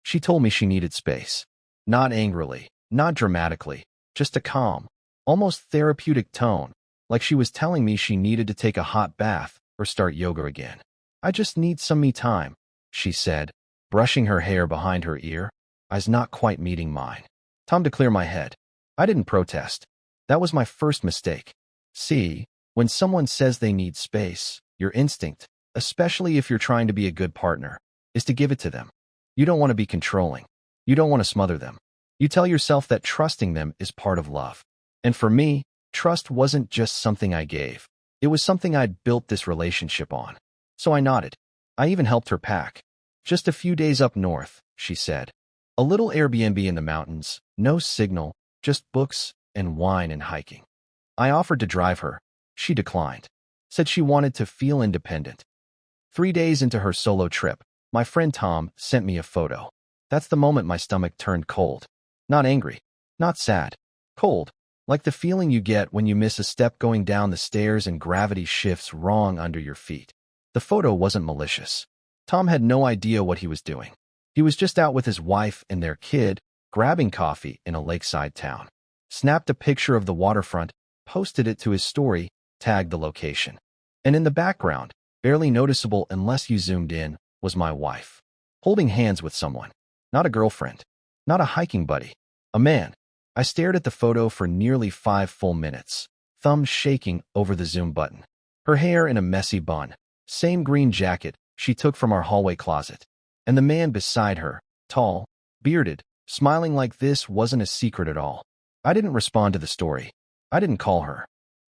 She told me she needed space. Not angrily, not dramatically, just a calm, almost therapeutic tone, like she was telling me she needed to take a hot bath or start yoga again. I just need some me time, she said, brushing her hair behind her ear, eyes not quite meeting mine. Time to clear my head. I didn't protest. That was my first mistake. See, when someone says they need space, your instinct, especially if you're trying to be a good partner, is to give it to them. You don't want to be controlling. You don't want to smother them. You tell yourself that trusting them is part of love. And for me, trust wasn't just something I gave. It was something I'd built this relationship on. So I nodded. I even helped her pack. Just a few days up north, she said. A little Airbnb in the mountains, no signal, just books and wine and hiking. I offered to drive her. She declined. Said she wanted to feel independent. 3 days into her solo trip, my friend Tom sent me a photo. That's the moment my stomach turned cold. Not angry, not sad, cold, like the feeling you get when you miss a step going down the stairs and gravity shifts wrong under your feet. The photo wasn't malicious. Tom had no idea what he was doing. He was just out with his wife and their kid, grabbing coffee in a lakeside town. Snapped a picture of the waterfront, posted it to his story, tagged the location. And in the background, barely noticeable unless you zoomed in, was my wife. Holding hands with someone. Not a girlfriend. Not a hiking buddy. A man. I stared at the photo for nearly 5 full minutes, thumbs shaking over the zoom button. Her hair in a messy bun. Same green jacket she took from our hallway closet. And the man beside her, tall, bearded, smiling like this wasn't a secret at all. I didn't respond to the story. I didn't call her.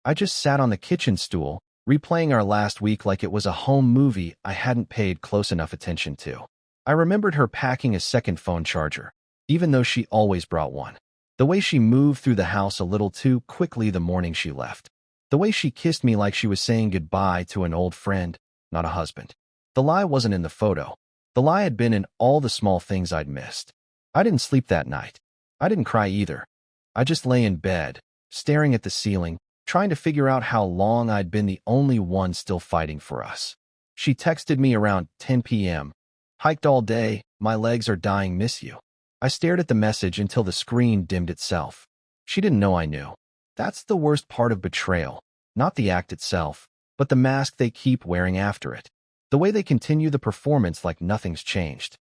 I just sat on the kitchen stool, replaying our last week like it was a home movie I hadn't paid close enough attention to. I remembered her packing a second phone charger, even though she always brought one. The way she moved through the house a little too quickly the morning she left. The way she kissed me like she was saying goodbye to an old friend, not a husband. The lie wasn't in the photo. The lie had been in all the small things I'd missed. I didn't sleep that night. I didn't cry either. I just lay in bed, staring at the ceiling, trying to figure out how long I'd been the only one still fighting for us. She texted me around 10 p.m. Hiked all day, my legs are dying, miss you. I stared at the message until the screen dimmed itself. She didn't know I knew. That's the worst part of betrayal. Not the act itself, but the mask they keep wearing after it. The way they continue the performance like nothing's changed.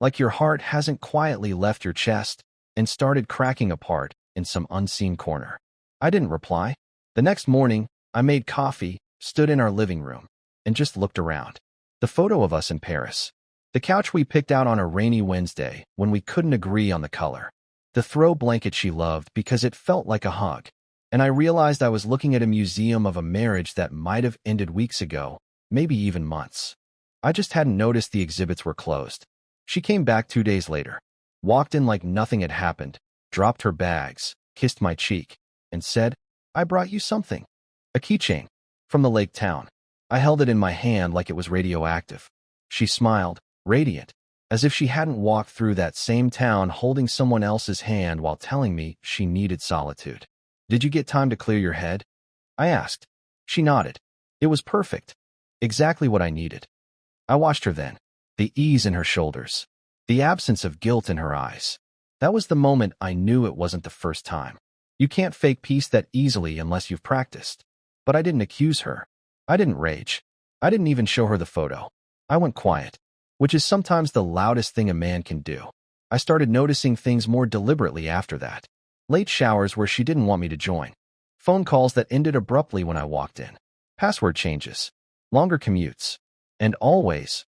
Like your heart hasn't quietly left your chest and started cracking apart in some unseen corner. I didn't reply. The next morning, I made coffee, stood in our living room, and just looked around. The photo of us in Paris. The couch we picked out on a rainy Wednesday when we couldn't agree on the color. The throw blanket she loved because it felt like a hug. And I realized I was looking at a museum of a marriage that might have ended weeks ago, maybe even months. I just hadn't noticed the exhibits were closed. She came back 2 days later, walked in like nothing had happened, dropped her bags, kissed my cheek, and said, "I brought you something." A keychain. From the lake town. I held it in my hand like it was radioactive. She smiled, radiant, as if she hadn't walked through that same town holding someone else's hand while telling me she needed solitude. "Did you get time to clear your head?" I asked. She nodded. It was perfect. Exactly what I needed. I watched her then. The ease in her shoulders. The absence of guilt in her eyes. That was the moment I knew it wasn't the first time. You can't fake peace that easily unless you've practiced. But I didn't accuse her. I didn't rage. I didn't even show her the photo. I went quiet, which is sometimes the loudest thing a man can do. I started noticing things more deliberately after that. Late showers where she didn't want me to join. Phone calls that ended abruptly when I walked in. Password changes. Longer commutes. And always,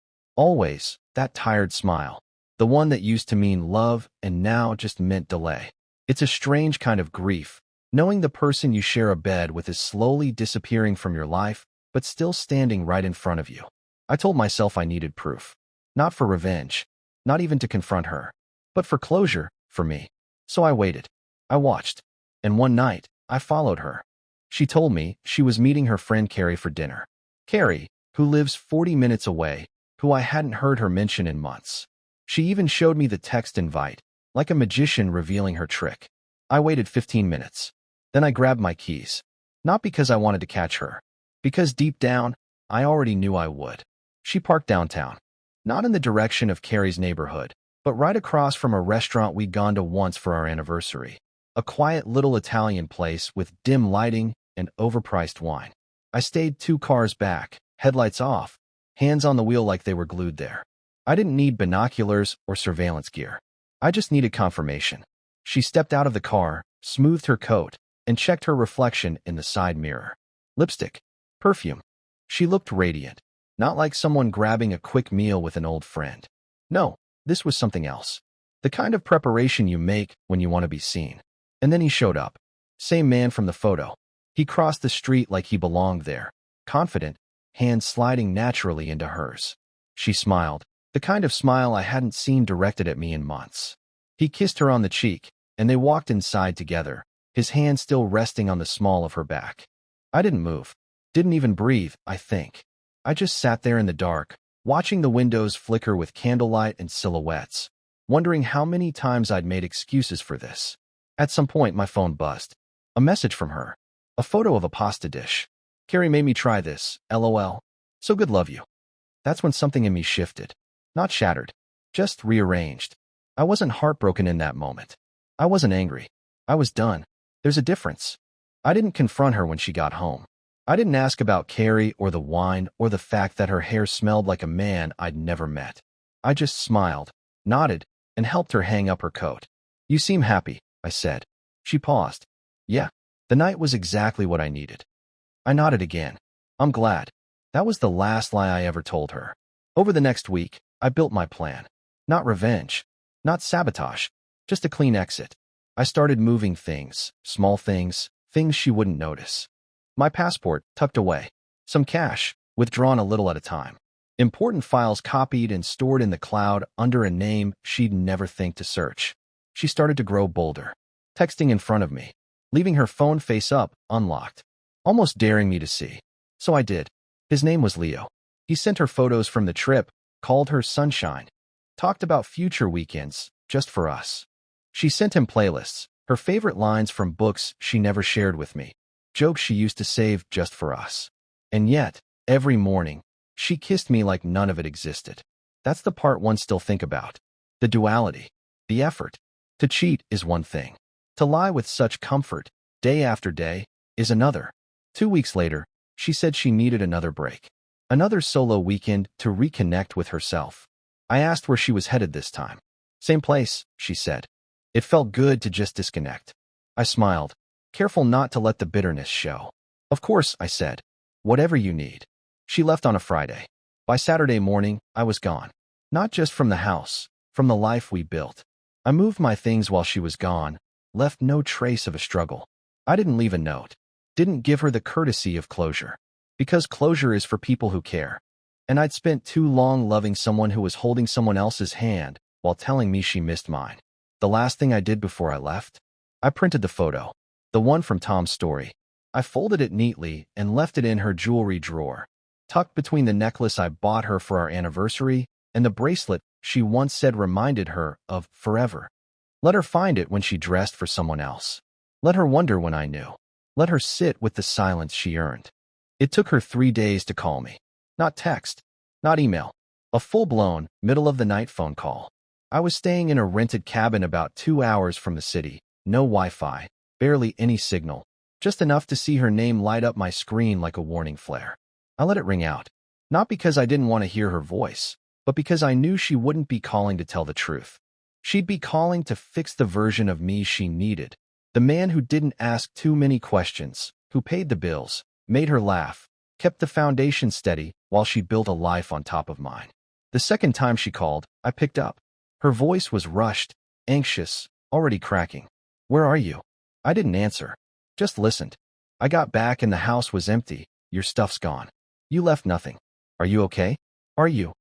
that tired smile. The one that used to mean love and now just meant delay. It's a strange kind of grief, knowing the person you share a bed with is slowly disappearing from your life, but still standing right in front of you. I told myself I needed proof. Not for revenge, not even to confront her, but for closure, for me. So I waited. I watched. And one night, I followed her. She told me she was meeting her friend Carrie for dinner. Carrie, who lives 40 minutes away, who I hadn't heard her mention in months. She even showed me the text invite, like a magician revealing her trick. I waited 15 minutes. Then I grabbed my keys. Not because I wanted to catch her. Because deep down, I already knew I would. She parked downtown. Not in the direction of Carrie's neighborhood, but right across from a restaurant we'd gone to once for our anniversary. A quiet little Italian place with dim lighting and overpriced wine. I stayed 2 cars back, headlights off, hands on the wheel like they were glued there. I didn't need binoculars or surveillance gear. I just needed confirmation. She stepped out of the car, smoothed her coat, and checked her reflection in the side mirror. Lipstick. Perfume. She looked radiant, not like someone grabbing a quick meal with an old friend. No, this was something else. The kind of preparation you make when you want to be seen. And then he showed up. Same man from the photo. He crossed the street like he belonged there, confident, hands sliding naturally into hers. She smiled, the kind of smile I hadn't seen directed at me in months. He kissed her on the cheek, and they walked inside together, his hand still resting on the small of her back. I didn't move. Didn't even breathe, I think. I just sat there in the dark, watching the windows flicker with candlelight and silhouettes, wondering how many times I'd made excuses for this. At some point, my phone buzzed. A message from her. A photo of a pasta dish. Carrie made me try this, LOL. So good, love you. That's when something in me shifted. Not shattered. Just rearranged. I wasn't heartbroken in that moment. I wasn't angry. I was done. There's a difference. I didn't confront her when she got home. I didn't ask about Carrie or the wine or the fact that her hair smelled like a man I'd never met. I just smiled, nodded, and helped her hang up her coat. You seem happy, I said. She paused. Yeah, the night was exactly what I needed. I nodded again. I'm glad. That was the last lie I ever told her. Over the next week, I built my plan. Not revenge. Not sabotage. Just a clean exit. I started moving things, small things, things she wouldn't notice. My passport tucked away. Some cash, withdrawn a little at a time. Important files copied and stored in the cloud under a name she'd never think to search. She started to grow bolder, texting in front of me, leaving her phone face up, unlocked, almost daring me to see. So I did. His name was Leo. He sent her photos from the trip, called her Sunshine, talked about future weekends, just for us. She sent him playlists, her favorite lines from books she never shared with me, jokes she used to save just for us. And yet, every morning, she kissed me like none of it existed. That's the part one still think about. The duality. The effort. To cheat is one thing. To lie with such comfort, day after day, is another. 2 weeks later, she said she needed another break. Another solo weekend to reconnect with herself. I asked where she was headed this time. Same place, she said. It felt good to just disconnect. I smiled, careful not to let the bitterness show. Of course, I said. Whatever you need. She left on a Friday. By Saturday morning, I was gone. Not just from the house, from the life we built. I moved my things while she was gone, left no trace of a struggle. I didn't leave a note. Didn't give her the courtesy of closure. Because closure is for people who care. And I'd spent too long loving someone who was holding someone else's hand while telling me she missed mine. The last thing I did before I left? I printed the photo. The one from Tom's story. I folded it neatly and left it in her jewelry drawer, tucked between the necklace I bought her for our anniversary and the bracelet she once said reminded her of forever. Let her find it when she dressed for someone else. Let her wonder when I knew. Let her sit with the silence she earned. It took her 3 days to call me. Not text, not email. A full-blown, middle-of-the-night phone call. I was staying in a rented cabin about 2 hours from the city. No Wi-Fi, barely any signal. Just enough to see her name light up my screen like a warning flare. I let it ring out. Not because I didn't want to hear her voice, but because I knew she wouldn't be calling to tell the truth. She'd be calling to fix the version of me she needed. The man who didn't ask too many questions, who paid the bills, made her laugh, kept the foundation steady while she built a life on top of mine. The second time she called, I picked up. Her voice was rushed, anxious, already cracking. Where are you? I didn't answer. Just listened. I got back and the house was empty. Your stuff's gone. You left nothing. Are you okay? Are you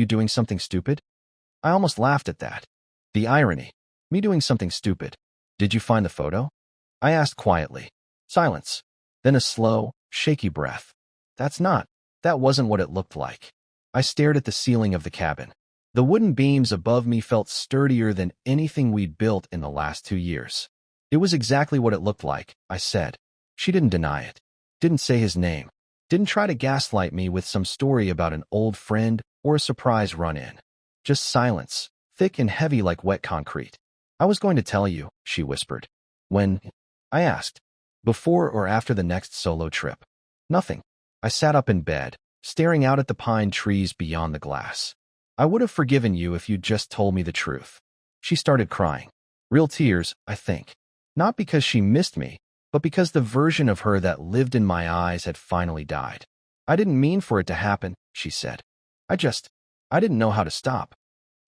doing something stupid? I almost laughed at that. The irony. Me doing something stupid. Did you find the photo? I asked quietly. Silence. Then a slow, shaky breath. That wasn't what it looked like. I stared at the ceiling of the cabin. The wooden beams above me felt sturdier than anything we'd built in the last 2 years. It was exactly what it looked like, I said. She didn't deny it. Didn't say his name. Didn't try to gaslight me with some story about an old friend or a surprise run-in. Just silence, thick and heavy like wet concrete. I was going to tell you, she whispered. When? I asked. Before or after the next solo trip? Nothing. I sat up in bed, staring out at the pine trees beyond the glass. I would have forgiven you if you'd just told me the truth. She started crying. Real tears, I think. Not because she missed me, but because the version of her that lived in my eyes had finally died. I didn't mean for it to happen, she said. I didn't know how to stop.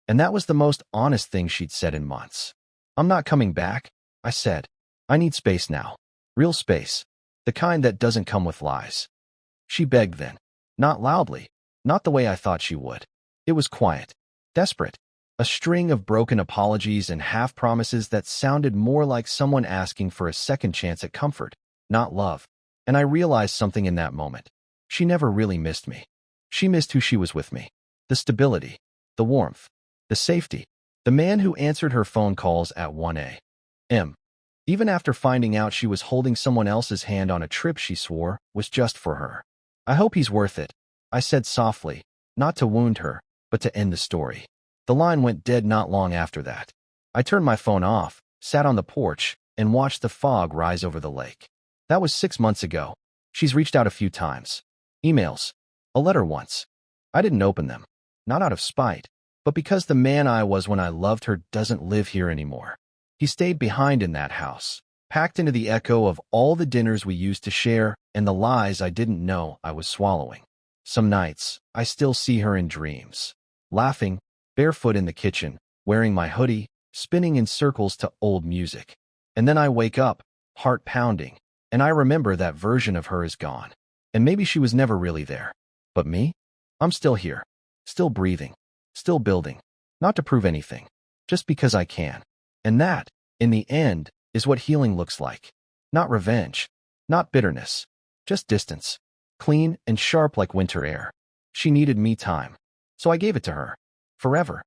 And that was the most honest thing she'd said in months. I'm not coming back, I said. I need space now. Real space. The kind that doesn't come with lies. She begged then. Not loudly. Not the way I thought she would. It was quiet. Desperate. A string of broken apologies and half-promises that sounded more like someone asking for a second chance at comfort, not love. And I realized something in that moment. She never really missed me. She missed who she was with me. The stability. The warmth. The safety. The man who answered her phone calls at 1 a.m. Even after finding out she was holding someone else's hand on a trip she swore was just for her. I hope he's worth it, I said softly, not to wound her, but to end the story. The line went dead not long after that. I turned my phone off, sat on the porch, and watched the fog rise over the lake. That was 6 months ago. She's reached out a few times. Emails. A letter once. I didn't open them. Not out of spite, but because the man I was when I loved her doesn't live here anymore. He stayed behind in that house, packed into the echo of all the dinners we used to share and the lies I didn't know I was swallowing. Some nights, I still see her in dreams, laughing, barefoot in the kitchen, wearing my hoodie, spinning in circles to old music. And then I wake up, heart pounding, and I remember that version of her is gone. And maybe she was never really there. But me? I'm still here, still breathing, still building, not to prove anything, just because I can. And that, in the end, is what healing looks like. Not revenge, not bitterness, just distance, clean and sharp like winter air. She needed me time, so I gave it to her. Forever.